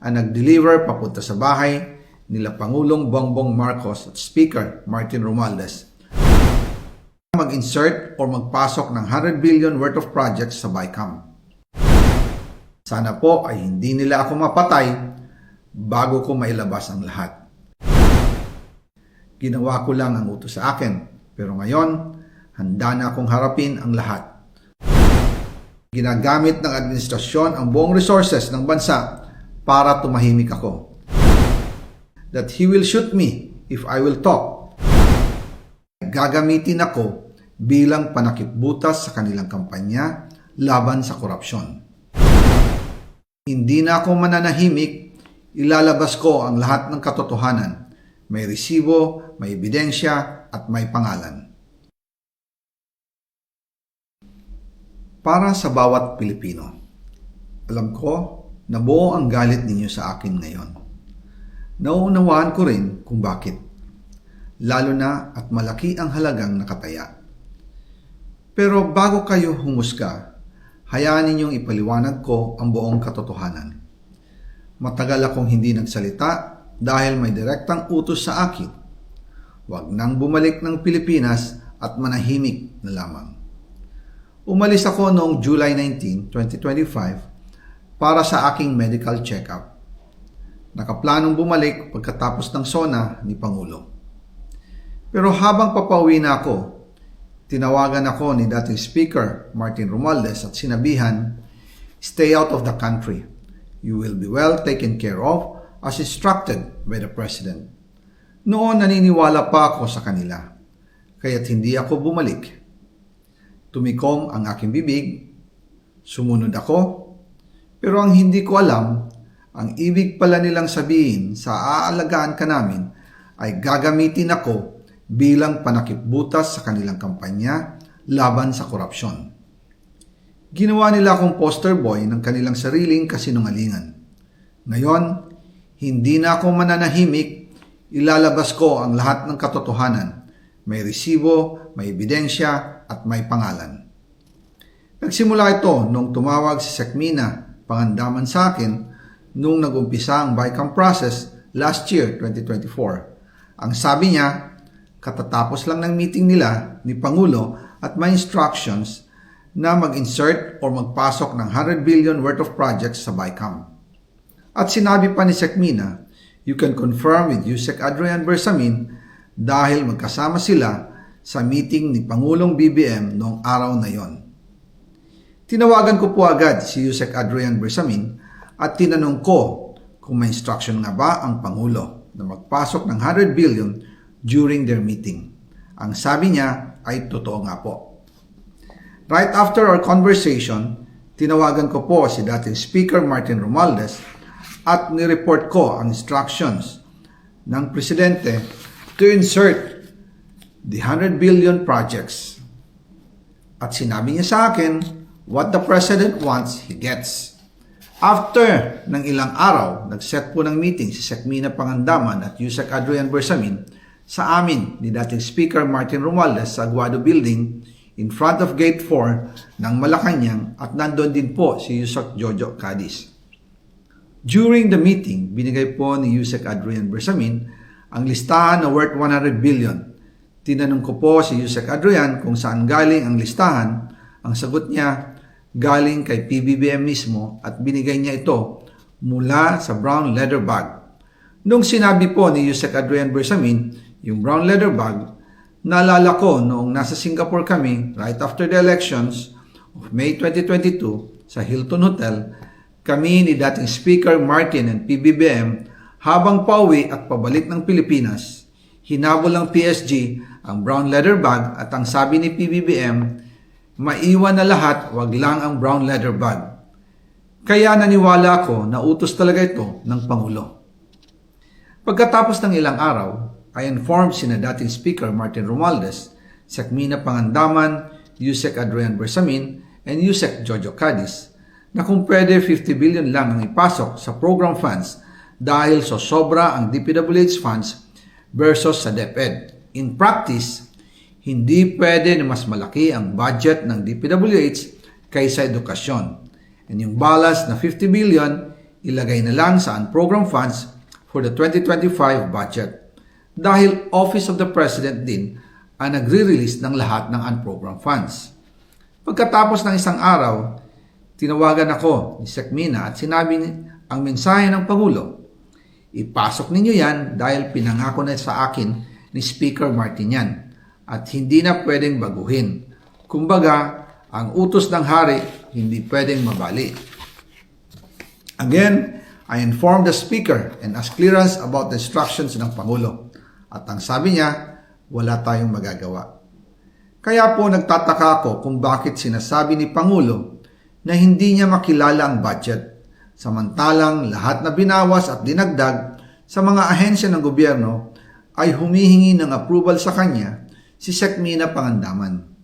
ang nag-deliver papunta sa bahay nila Pangulong Bongbong Marcos at Speaker Martin Romualdez mag-insert o magpasok ng 100 billion worth of projects sa BICAM. Sana po ay hindi nila ako mapatay bago ko mailabas ang lahat. Ginawa ko lang ang utos sa akin, pero ngayon, handa na akong harapin ang lahat. Ginagamit ng administrasyon ang buong resources ng bansa para tumahimik ako. That he will shoot me if I will talk. Gagamitin ako bilang panakipbutas sa kanilang kampanya laban sa korupsyon. Hindi na ako mananahimik, ilalabas ko ang lahat ng katotohanan. May resibo, may ebidensya, at may pangalan. Para sa bawat Pilipino, alam ko na buo ang galit ninyo sa akin ngayon. Nauunawaan ko rin kung bakit, lalo na at malaki ang halagang nakataya. Pero bago kayo humusga, hayaan ninyong ipaliwanag ko ang buong katotohanan. Matagal akong hindi nagsalita dahil may direktang utos sa akin. Huwag nang bumalik ng Pilipinas at manahimik na lamang. Umalis ako noong July 19, 2025 para sa aking medical check-up. Nakaplanong bumalik pagkatapos ng SONA ni Pangulo. Pero habang papauwi na ako, tinawagan ako ni dating Speaker Martin Romualdez at sinabihan, "Stay out of the country. You will be well taken care of as instructed by the President." Noon naniniwala pa ako sa kanila, kaya't hindi ako bumalik. Tumikom ang aking bibig, sumunod ako, pero ang hindi ko alam, ang ibig pala nilang sabihin sa aalagaan ka namin ay gagamitin ako bilang panakipbutas sa kanilang kampanya laban sa korupsyon. Ginawa nila akong poster boy ng kanilang sariling kasinungalingan. Ngayon, hindi na ako mananahimik, ilalabas ko ang lahat ng katotohanan. May resibo, may ebidensya, at may pangalan. Nagsimula ito nung tumawag si Sekmina Pangandaman sa akin nung nag-umpisa ang BICAM process last year, 2024. Ang sabi niya, katatapos lang ng meeting nila ni Pangulo at may instructions na mag-insert o magpasok ng 100 billion worth of projects sa BICAM. At sinabi pa ni Sekmina, you can confirm with Yusek Adrian Bersamin dahil magkasama sila sa meeting ni Pangulong BBM noong araw na yon. Tinawagan ko po agad si Yusek Adrian Bersamin at tinanong ko kung may instruction nga ba ang Pangulo na magpasok ng 100 billion during their meeting. Ang sabi niya ay totoo nga po. Right after our conversation, tinawagan ko po si dating Speaker Martin Romualdez at nireport ko ang instructions ng Presidente to insert the 100 billion projects. At sinabi niya sa akin, what the President wants, he gets. After ng ilang araw, nag-set po ng meeting si Sekmina Pangandaman at Yusek Adrian Bersamin sa amin ni dating Speaker Martin Romualdez sa Aguado Building in front of Gate 4 ng Malacanang at nandun din po si Yusek Jojo Cadiz. During the meeting, binigay po ni Yusek Adrian Bersamin ang listahan na worth 100 billion. Tinanong ko po si Yusek Adrian kung saan galing ang listahan. Ang sagot niya, galing kay PBBM mismo at binigay niya ito mula sa brown leather bag. Nung sinabi po ni Yusek Adrian Bersamin yung brown leather bag, naalala ko noong nasa Singapore kami right after the elections of May 2022 sa Hilton Hotel, kami ni dating Speaker Martin and PBBM habang pauwi at pabalik ng Pilipinas, hinabol ng PSG ang brown leather bag at ang sabi ni PBBM, maiwan na lahat, wag lang ang brown leather bag. Kaya naniwala ako na utos talaga ito ng Pangulo. Pagkatapos ng ilang araw, I informed sina dating Speaker Martin Romualdez, Sekmina Pangandaman, Yusek Adrian Bersamin, and Yusek Jojo Cadiz na kung pwede 50 billion lang ang ipasok sa program funds dahil so sobra ang DPWH funds versus sa DepEd. In practice, hindi pwede na mas malaki ang budget ng DPWH kaysa edukasyon. And yung balance na 50 billion, ilagay na lang sa unprogrammed funds for the 2025 budget dahil Office of the President din ang nagre-release ng lahat ng unprogrammed funds. Pagkatapos ng isang araw, tinawagan ako ni Sec Mina at sinabi ang mensahe ng Pangulo. Ipasok ninyo yan dahil pinangako na sa akin ni Speaker Martin yan at hindi na pwedeng baguhin. Kumbaga, ang utos ng hari hindi pwedeng mabali. Again, I informed the Speaker and asked clearance about the instructions ng Pangulo. At ang sabi niya, wala tayong magagawa. Kaya po nagtataka ako kung bakit sinasabi ni Pangulo na hindi niya makilala ang budget, samantalang lahat na binawas at dinagdag sa mga ahensya ng gobyerno ay humihingi ng approval sa kanya si Sec Mina Pangandaman.